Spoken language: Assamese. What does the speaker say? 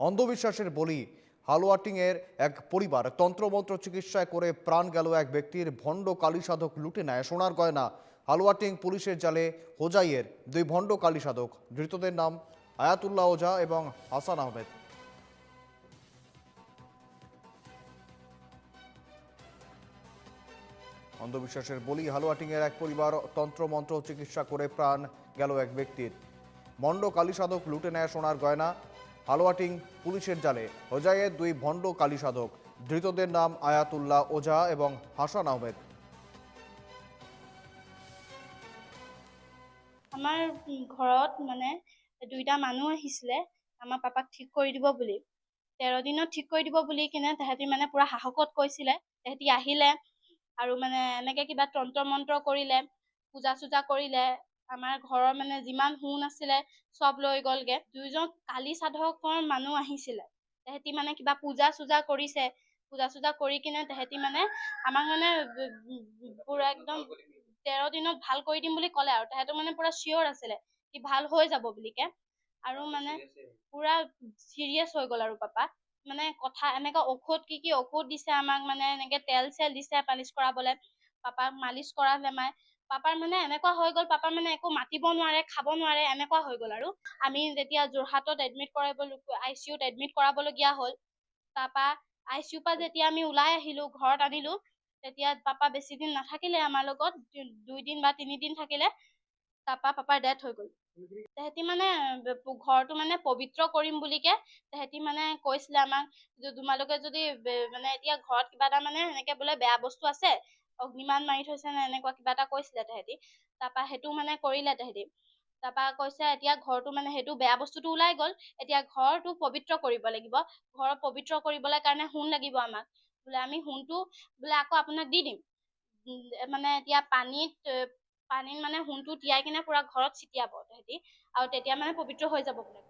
অন্ধবিশ্বাসের বলি হালুয়াটিংয়ের এক পরিবার তন্ত্রমন্ত্র চিকিৎসায় করে প্রাণ গেল এক ব্যক্তির। ভণ্ড কালী সাধক লুটে নেয় সোনার গয়না। হালুয়াটিং পুলিশের জালে হোজাইয়ের দুই ভণ্ড কালী সাধক। ধৃতদের নাম আয়াতুল্লাহ ওঝা এবং হাসান আহমেদ। অন্ধবিশ্বাসের বলি হালুয়াটিংয়ের এক পরিবার তন্ত্রমন্ত্র চিকিৎসা করে প্রাণ গেল এক ব্যক্তির। ভণ্ড কালী সাধক লুটে নেয় সোনার গয়না। হালুয়াটিং পুলিশের জালে হোজাইয়ের দুই ভণ্ড কালী সাধক। ধৃতদের নাম আয়াতুল্লাহ ওঝা এবং হাসান আহমেদ। আমাৰ ঘৰত মানে দুইটা মানুহ আহিছিলে আমাৰ পাপাক ঠিক কৰি দিব বুলি। 13 দিনত ঠিক কৰি দিব বুলি কিনে তাহাঁতি মানে পুৰা সাহসত কৈছিলে। তাহাঁতি আহিলে আৰু মানে এনেকে কিবা তন্ত্ৰ মন্ত্ৰ কৰিলে, পূজা চূজা কৰিলে। আমাৰ ঘৰৰ মানে যিমান সোণ আছিলে চব লৈ গ'লগে। দুইজন কালী সাধকৰ মানুহ আহিছিলে। তাহাঁতি মানে কিবা পূজা চূজা কৰিছে। পূজা চূজা কৰি কিনে তাহাঁতি মানে আমাক মানে পুৰা একদম 13 দিনত ভাল কৰি দিম বুলি ক'লে আৰু তাহাঁতৰ মানে পুৰা চিয়ৰ আছিলে কি ভাল হৈ যাব বুলিকে। আৰু মানে পুৰা চিৰিয়াছ হৈ গ'ল আৰু পাপা। মানে কথা এনেকা ঔষধ কি ঔষধ দিছে আমাক, মানে এনেকে তেল চেল দিছে পালিচ কৰাবলে। পাপাক মালিচ কৰালে মায়ে। পাপাৰ মানে এনেকুৱা হৈ গ'ল, পাপাৰ মানে একো মাতিব নোৱাৰে, খাব নোৱাৰে, এনেকুৱা হৈ গ'ল আৰু। আমি যেতিয়া যোৰহাটত ICUত এডমিট কৰাবলগীয়া হ'ল। তাৰপা ICU পৰা যেতিয়া আমি ওলাই আহিলো, ঘৰত আনিলো, তেতিয়া পাপা বেছি দিন নাথাকিলে আমাৰ লগত। 2 দিন বা 3 দিন থাকিলে। তাৰপা পাপাৰ ডেথ হৈ গ'ল। তাহাঁতি মানে ঘৰটো মানে পবিত্ৰ কৰিম বুলিকে তাহাঁতি মানে কৈছিলে আমাক যে তোমালোকে যদি মানে এতিয়া ঘৰত কিবা এটা মানে এনেকে বোলে বেয়া বস্তু আছে, অগ্নিমান মাৰি থৈছে নে এনেকুৱা কিবা এটা কৈছিলে তাহাঁতি। তাৰপা সেইটো মানে কৰিলে তাহাঁতি। তাৰপা কৈছে এতিয়া ঘৰটো মানে সেইটো বেয়া বস্তুটো ওলাই গ'ল, এতিয়া ঘৰটো পবিত্ৰ কৰিব লাগিব। ঘৰ পবিত্ৰ কৰিবলৈ কাৰণে সোণ লাগিব আমাক। বোলে আমি সোণটো বোলে আকৌ আপোনাক দি দিম। মানে এতিয়া পানীত মানে সোণটো তিয়াই কিনে পুৰা ঘৰত ছিটিয়াব তাহাঁতি, আৰু তেতিয়া মানে পবিত্ৰ হৈ যাব বোলে।